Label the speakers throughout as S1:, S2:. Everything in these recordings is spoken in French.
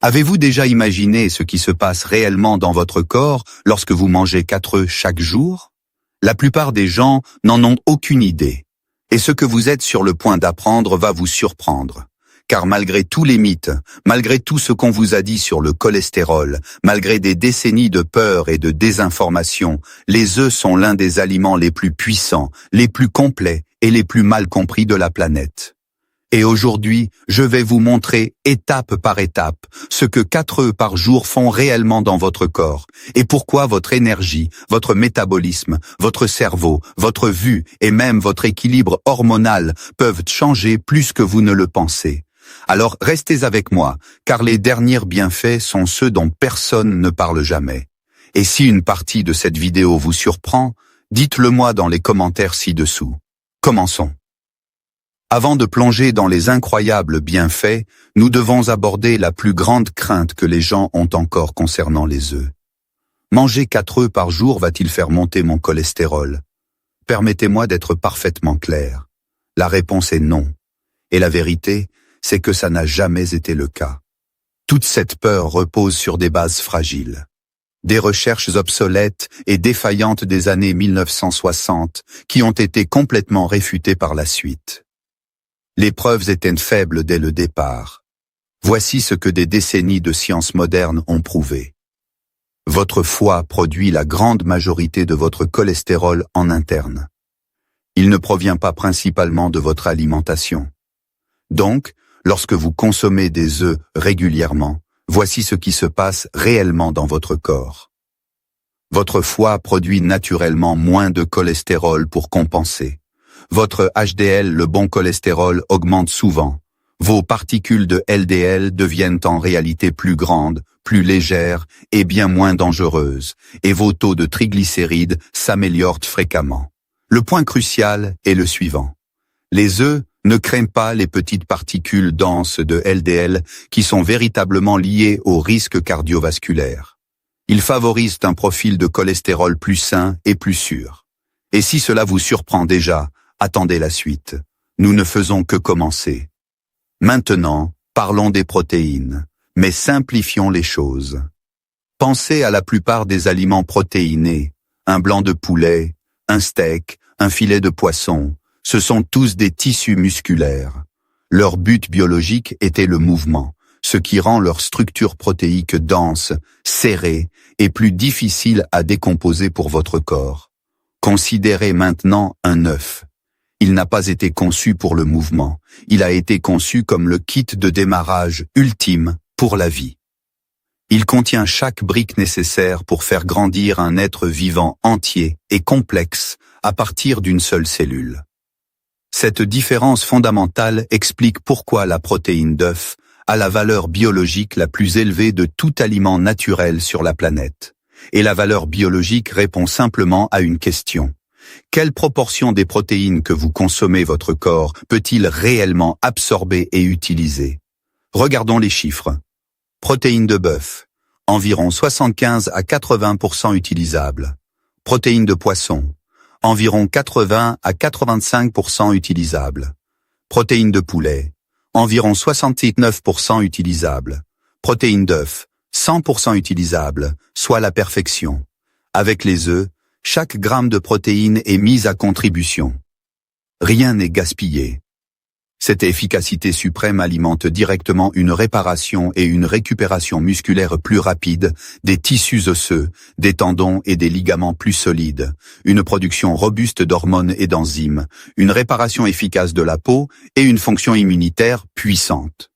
S1: Avez-vous déjà imaginé ce qui se passe réellement dans votre corps lorsque vous mangez 4 œufs chaque jour? La plupart des gens n'en ont aucune idée. Et ce que vous êtes sur le point d'apprendre va vous surprendre. Car malgré tous les mythes, malgré tout ce qu'on vous a dit sur le cholestérol, malgré des décennies de peur et de désinformation, les œufs sont l'un des aliments les plus puissants, les plus complets et les plus mal compris de la planète. Et aujourd'hui, je vais vous montrer, étape par étape, ce que 4 œufs par jour font réellement dans votre corps, et pourquoi votre énergie, votre métabolisme, votre cerveau, votre vue et même votre équilibre hormonal peuvent changer plus que vous ne le pensez. Alors restez avec moi, car les derniers bienfaits sont ceux dont personne ne parle jamais. Et si une partie de cette vidéo vous surprend, dites-le moi dans les commentaires ci-dessous. Commençons. Avant de plonger dans les incroyables bienfaits, nous devons aborder la plus grande crainte que les gens ont encore concernant les œufs. Manger 4 œufs par jour va-t-il faire monter mon cholestérol? Permettez-moi d'être parfaitement clair. La réponse est non. Et la vérité, c'est que ça n'a jamais été le cas. Toute cette peur repose sur des bases fragiles. Des recherches obsolètes et défaillantes des années 1960 qui ont été complètement réfutées par la suite. Les preuves étaient faibles dès le départ. Voici ce que des décennies de science moderne ont prouvé. Votre foie produit la grande majorité de votre cholestérol en interne. Il ne provient pas principalement de votre alimentation. Donc, lorsque vous consommez des œufs régulièrement, voici ce qui se passe réellement dans votre corps. Votre foie produit naturellement moins de cholestérol pour compenser. Votre HDL, le bon cholestérol, augmente souvent. Vos particules de LDL deviennent en réalité plus grandes, plus légères et bien moins dangereuses, et vos taux de triglycérides s'améliorent fréquemment. Le point crucial est le suivant. Les œufs ne créent pas les petites particules denses de LDL qui sont véritablement liées au risque cardiovasculaire. Ils favorisent un profil de cholestérol plus sain et plus sûr. Et si cela vous surprend déjà, attendez la suite. Nous ne faisons que commencer. Maintenant, parlons des protéines, mais simplifions les choses. Pensez à la plupart des aliments protéinés, un blanc de poulet, un steak, un filet de poisson, ce sont tous des tissus musculaires. Leur but biologique était le mouvement, ce qui rend leur structure protéique dense, serrée et plus difficile à décomposer pour votre corps. Considérez maintenant un œuf. Il n'a pas été conçu pour le mouvement, il a été conçu comme le kit de démarrage ultime pour la vie. Il contient chaque brique nécessaire pour faire grandir un être vivant entier et complexe à partir d'une seule cellule. Cette différence fondamentale explique pourquoi la protéine d'œuf a la valeur biologique la plus élevée de tout aliment naturel sur la planète. Et la valeur biologique répond simplement à une question. Quelle proportion des protéines que vous consommez votre corps peut-il réellement absorber et utiliser? Regardons les chiffres. Protéines de bœuf, environ 75 à 80% utilisables. Protéines de poisson, environ 80 à 85% utilisables. Protéines de poulet, environ 69% utilisables. Protéines d'œuf, 100% utilisables, soit la perfection. Avec les œufs, chaque gramme de protéines est mise à contribution. Rien n'est gaspillé. Cette efficacité suprême alimente directement une réparation et une récupération musculaire plus rapide, des tissus osseux, des tendons et des ligaments plus solides, une production robuste d'hormones et d'enzymes, une réparation efficace de la peau et une fonction immunitaire puissante.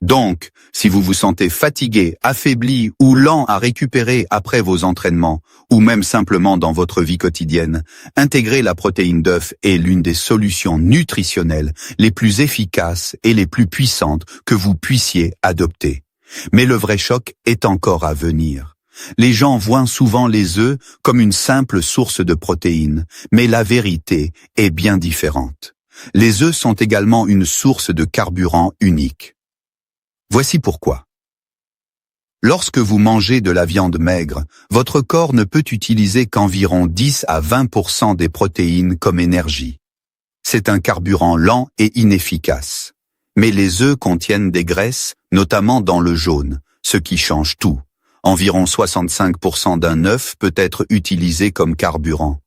S1: Donc, si vous vous sentez fatigué, affaibli ou lent à récupérer après vos entraînements, ou même simplement dans votre vie quotidienne, intégrer la protéine d'œuf est l'une des solutions nutritionnelles les plus efficaces et les plus puissantes que vous puissiez adopter. Mais le vrai choc est encore à venir. Les gens voient souvent les œufs comme une simple source de protéines, mais la vérité est bien différente. Les œufs sont également une source de carburant unique. Voici pourquoi. Lorsque vous mangez de la viande maigre, votre corps ne peut utiliser qu'environ 10 à 20% des protéines comme énergie. C'est un carburant lent et inefficace. Mais les œufs contiennent des graisses, notamment dans le jaune, ce qui change tout. Environ 65% d'un œuf peut être utilisé comme carburant.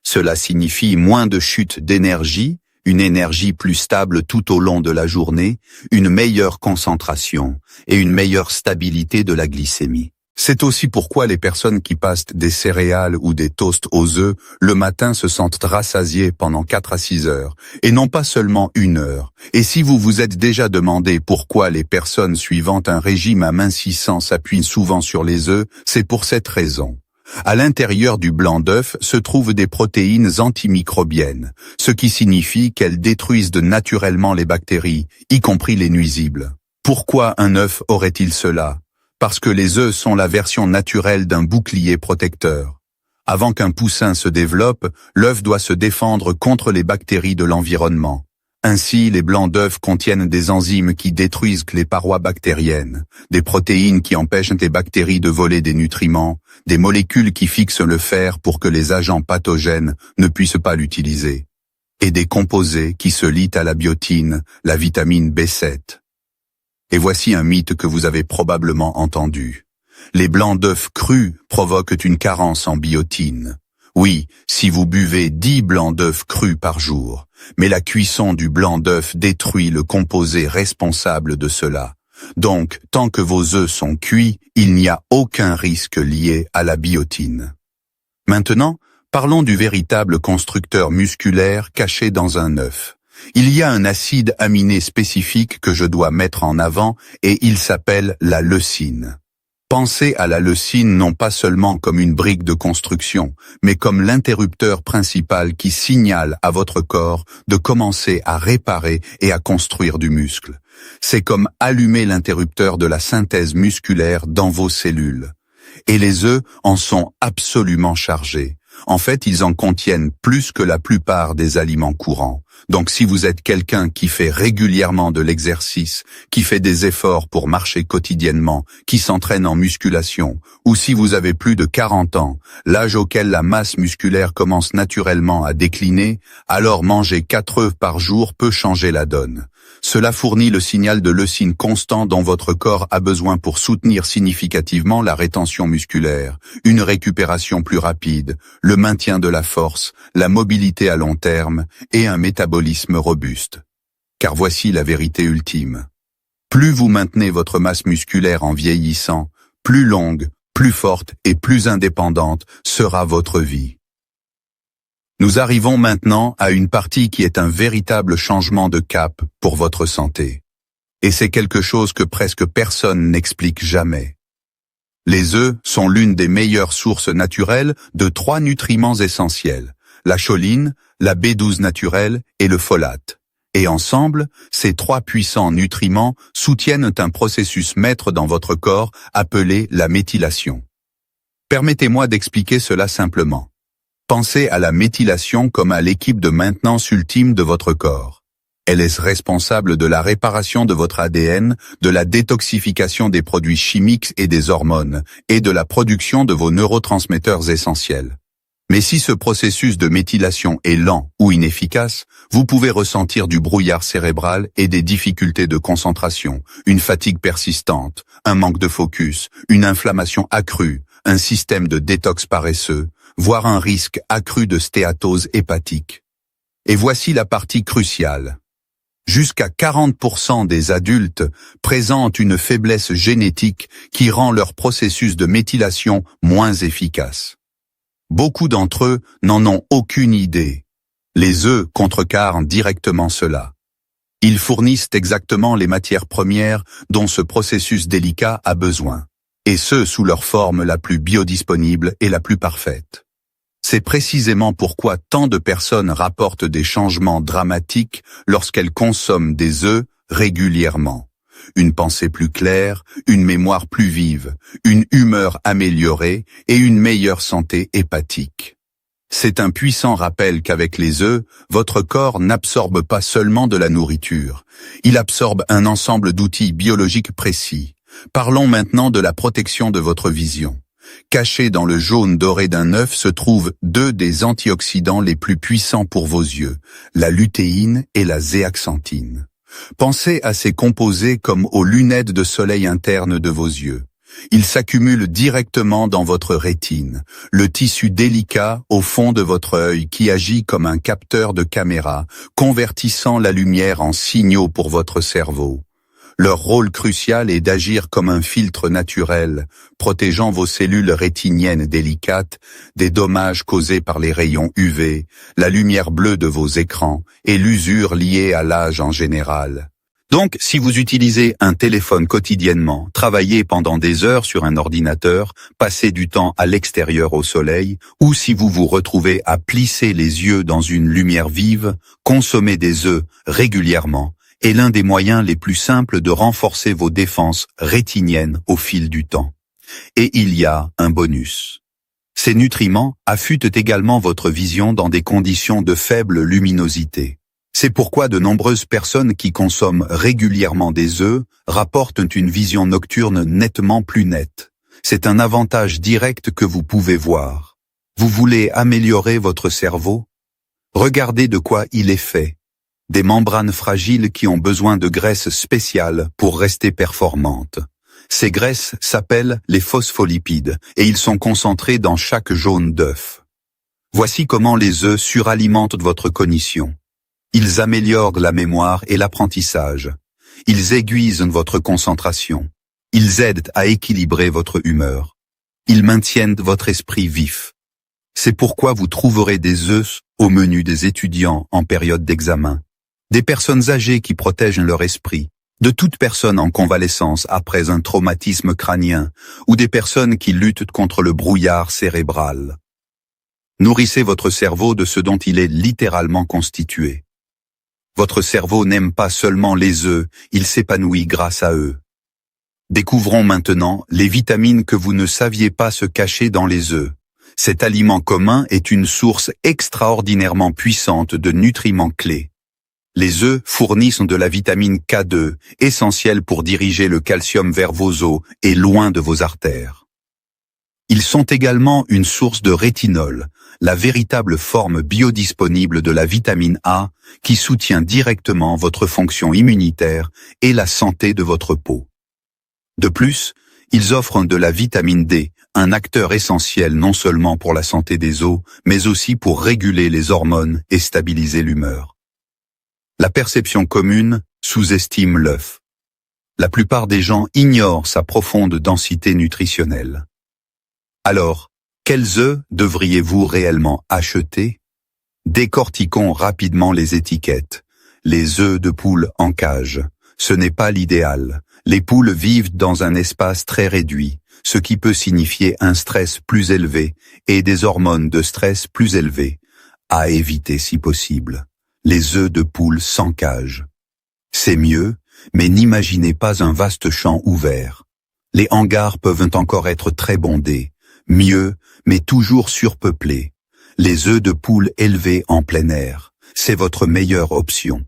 S1: Cela signifie moins de chute d'énergie, une énergie plus stable tout au long de la journée, une meilleure concentration et une meilleure stabilité de la glycémie. C'est aussi pourquoi les personnes qui passent des céréales ou des toasts aux œufs le matin se sentent rassasiées pendant 4 à 6 heures, et non pas seulement 1 heure. Et si vous vous êtes déjà demandé pourquoi les personnes suivant un régime amincissant s'appuient souvent sur les œufs, c'est pour cette raison. À l'intérieur du blanc d'œuf se trouvent des protéines antimicrobiennes, ce qui signifie qu'elles détruisent naturellement les bactéries, y compris les nuisibles. Pourquoi un œuf aurait-il cela ? Parce que les œufs sont la version naturelle d'un bouclier protecteur. Avant qu'un poussin se développe, l'œuf doit se défendre contre les bactéries de l'environnement. Ainsi, les blancs d'œufs contiennent des enzymes qui détruisent les parois bactériennes, des protéines qui empêchent les bactéries de voler des nutriments, des molécules qui fixent le fer pour que les agents pathogènes ne puissent pas l'utiliser, et des composés qui se lient à la biotine, la vitamine B7. Et voici un mythe que vous avez probablement entendu. Les blancs d'œufs crus provoquent une carence en biotine. Oui, si vous buvez 10 blancs d'œufs crus par jour, mais la cuisson du blanc d'œuf détruit le composé responsable de cela. Donc, tant que vos œufs sont cuits, il n'y a aucun risque lié à la biotine. Maintenant, parlons du véritable constructeur musculaire caché dans un œuf. Il y a un acide aminé spécifique que je dois mettre en avant et il s'appelle la leucine. Pensez à la leucine non pas seulement comme une brique de construction, mais comme l'interrupteur principal qui signale à votre corps de commencer à réparer et à construire du muscle. C'est comme allumer l'interrupteur de la synthèse musculaire dans vos cellules. Et les œufs en sont absolument chargés. En fait, ils en contiennent plus que la plupart des aliments courants. Donc si vous êtes quelqu'un qui fait régulièrement de l'exercice, qui fait des efforts pour marcher quotidiennement, qui s'entraîne en musculation, ou si vous avez plus de 40 ans, l'âge auquel la masse musculaire commence naturellement à décliner, alors manger 4 œufs par jour peut changer la donne. Cela fournit le signal de leucine constant dont votre corps a besoin pour soutenir significativement la rétention musculaire, une récupération plus rapide, le maintien de la force, la mobilité à long terme et un métabolisme robuste. Car voici la vérité ultime. Plus vous maintenez votre masse musculaire en vieillissant, plus longue, plus forte et plus indépendante sera votre vie. Nous arrivons maintenant à une partie qui est un véritable changement de cap pour votre santé. Et c'est quelque chose que presque personne n'explique jamais. Les œufs sont l'une des meilleures sources naturelles de 3 nutriments essentiels, la choline, la B12 naturelle et le folate. Et ensemble, ces 3 puissants nutriments soutiennent un processus maître dans votre corps appelé la méthylation. Permettez-moi d'expliquer cela simplement. Pensez à la méthylation comme à l'équipe de maintenance ultime de votre corps. Elle est responsable de la réparation de votre ADN, de la détoxification des produits chimiques et des hormones, et de la production de vos neurotransmetteurs essentiels. Mais si ce processus de méthylation est lent ou inefficace, vous pouvez ressentir du brouillard cérébral et des difficultés de concentration, une fatigue persistante, un manque de focus, une inflammation accrue, un système de détox paresseux, voire un risque accru de stéatose hépatique. Et voici la partie cruciale. Jusqu'à 40% des adultes présentent une faiblesse génétique qui rend leur processus de méthylation moins efficace. Beaucoup d'entre eux n'en ont aucune idée. Les œufs contrecarrent directement cela. Ils fournissent exactement les matières premières dont ce processus délicat a besoin, et ce sous leur forme la plus biodisponible et la plus parfaite. C'est précisément pourquoi tant de personnes rapportent des changements dramatiques lorsqu'elles consomment des œufs régulièrement. Une pensée plus claire, une mémoire plus vive, une humeur améliorée et une meilleure santé hépatique. C'est un puissant rappel qu'avec les œufs, votre corps n'absorbe pas seulement de la nourriture, il absorbe un ensemble d'outils biologiques précis. Parlons maintenant de la protection de votre vision. Cachés dans le jaune doré d'un œuf se trouvent 2 des antioxydants les plus puissants pour vos yeux, la lutéine et la zéaxanthine. Pensez à ces composés comme aux lunettes de soleil internes de vos yeux. Ils s'accumulent directement dans votre rétine, le tissu délicat au fond de votre œil qui agit comme un capteur de caméra, convertissant la lumière en signaux pour votre cerveau. Leur rôle crucial est d'agir comme un filtre naturel, protégeant vos cellules rétiniennes délicates des dommages causés par les rayons UV, la lumière bleue de vos écrans et l'usure liée à l'âge en général. Donc, si vous utilisez un téléphone quotidiennement, travaillez pendant des heures sur un ordinateur, passez du temps à l'extérieur au soleil, ou si vous vous retrouvez à plisser les yeux dans une lumière vive, consommez des œufs régulièrement, est l'un des moyens les plus simples de renforcer vos défenses rétiniennes au fil du temps. Et il y a un bonus. Ces nutriments affûtent également votre vision dans des conditions de faible luminosité. C'est pourquoi de nombreuses personnes qui consomment régulièrement des œufs rapportent une vision nocturne nettement plus nette. C'est un avantage direct que vous pouvez voir. Vous voulez améliorer votre cerveau? Regardez de quoi il est fait. Des membranes fragiles qui ont besoin de graisses spéciales pour rester performantes. Ces graisses s'appellent les phospholipides et ils sont concentrés dans chaque jaune d'œuf. Voici comment les œufs suralimentent votre cognition. Ils améliorent la mémoire et l'apprentissage. Ils aiguisent votre concentration. Ils aident à équilibrer votre humeur. Ils maintiennent votre esprit vif. C'est pourquoi vous trouverez des œufs au menu des étudiants en période d'examen, des personnes âgées qui protègent leur esprit, de toute personne en convalescence après un traumatisme crânien ou des personnes qui luttent contre le brouillard cérébral. Nourrissez votre cerveau de ce dont il est littéralement constitué. Votre cerveau n'aime pas seulement les œufs, il s'épanouit grâce à eux. Découvrons maintenant les vitamines que vous ne saviez pas se cacher dans les œufs. Cet aliment commun est une source extraordinairement puissante de nutriments clés. Les œufs fournissent de la vitamine K2, essentielle pour diriger le calcium vers vos os et loin de vos artères. Ils sont également une source de rétinol, la véritable forme biodisponible de la vitamine A qui soutient directement votre fonction immunitaire et la santé de votre peau. De plus, ils offrent de la vitamine D, un acteur essentiel non seulement pour la santé des os, mais aussi pour réguler les hormones et stabiliser l'humeur. La perception commune sous-estime l'œuf. La plupart des gens ignorent sa profonde densité nutritionnelle. Alors, quels œufs devriez-vous réellement acheter? Décortiquons rapidement les étiquettes. Les œufs de poule en cage. Ce n'est pas l'idéal. Les poules vivent dans un espace très réduit, ce qui peut signifier un stress plus élevé et des hormones de stress plus élevées. À éviter si possible. Les œufs de poule sans cage. C'est mieux, mais n'imaginez pas un vaste champ ouvert. Les hangars peuvent encore être très bondés. Mieux, mais toujours surpeuplés. Les œufs de poule élevés en plein air, c'est votre meilleure option.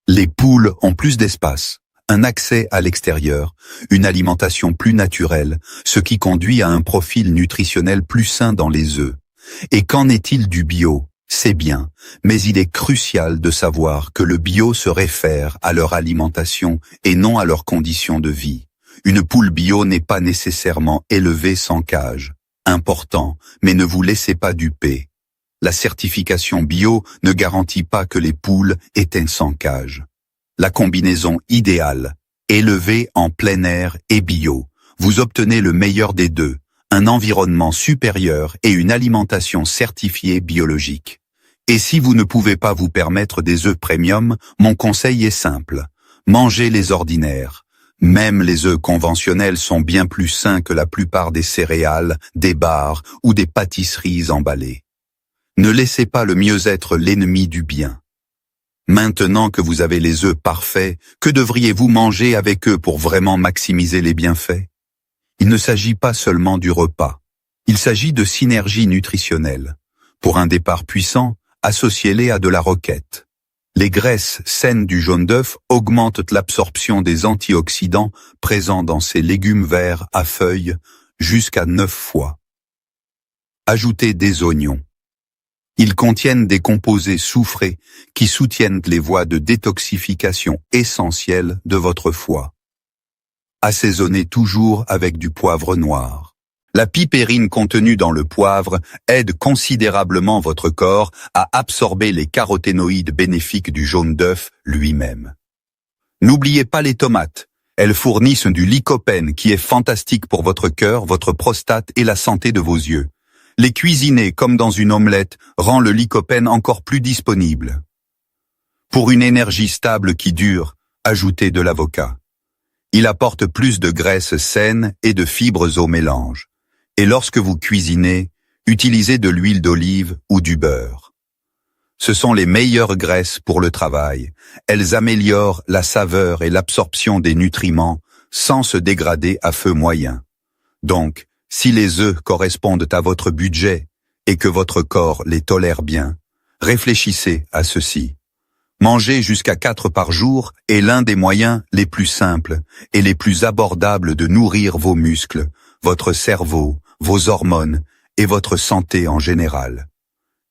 S1: Les poules ont plus d'espace, un accès à l'extérieur, une alimentation plus naturelle, ce qui conduit à un profil nutritionnel plus sain dans les œufs. Et qu'en est-il du bio? C'est bien, mais il est crucial de savoir que le bio se réfère à leur alimentation et non à leurs conditions de vie. Une poule bio n'est pas nécessairement élevée sans cage. Important, mais ne vous laissez pas duper. La certification bio ne garantit pas que les poules étaient sans cage. La combinaison idéale, élevée en plein air et bio, vous obtenez le meilleur des deux, un environnement supérieur et une alimentation certifiée biologique. Et si vous ne pouvez pas vous permettre des œufs premium, mon conseil est simple. Mangez les ordinaires. Même les œufs conventionnels sont bien plus sains que la plupart des céréales, des bars ou des pâtisseries emballées. Ne laissez pas le mieux être l'ennemi du bien. Maintenant que vous avez les œufs parfaits, que devriez-vous manger avec eux pour vraiment maximiser les bienfaits? Il ne s'agit pas seulement du repas. Il s'agit de synergie nutritionnelle. Pour un départ puissant, associez-les à de la roquette. Les graisses saines du jaune d'œuf augmentent l'absorption des antioxydants présents dans ces légumes verts à feuilles jusqu'à 9 fois. Ajoutez des oignons. Ils contiennent des composés soufrés qui soutiennent les voies de détoxification essentielles de votre foie. Assaisonnez toujours avec du poivre noir. La pipérine contenue dans le poivre aide considérablement votre corps à absorber les caroténoïdes bénéfiques du jaune d'œuf lui-même. N'oubliez pas les tomates. Elles fournissent du lycopène qui est fantastique pour votre cœur, votre prostate et la santé de vos yeux. Les cuisiner comme dans une omelette rend le lycopène encore plus disponible. Pour une énergie stable qui dure, ajoutez de l'avocat. Il apporte plus de graisse saine et de fibres au mélange. Et lorsque vous cuisinez, utilisez de l'huile d'olive ou du beurre. Ce sont les meilleures graisses pour le travail. Elles améliorent la saveur et l'absorption des nutriments sans se dégrader à feu moyen. Donc, si les œufs correspondent à votre budget et que votre corps les tolère bien, réfléchissez à ceci. Manger jusqu'à 4 par jour est l'un des moyens les plus simples et les plus abordables de nourrir vos muscles, votre cerveau, vos hormones et votre santé en général.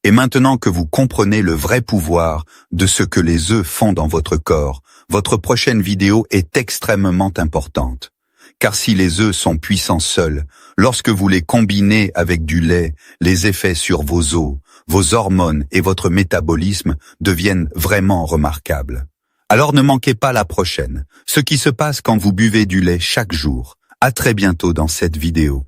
S1: Et maintenant que vous comprenez le vrai pouvoir de ce que les œufs font dans votre corps, votre prochaine vidéo est extrêmement importante. Car si les œufs sont puissants seuls, lorsque vous les combinez avec du lait, les effets sur vos os, vos hormones et votre métabolisme deviennent vraiment remarquables. Alors ne manquez pas la prochaine, ce qui se passe quand vous buvez du lait chaque jour. À très bientôt dans cette vidéo.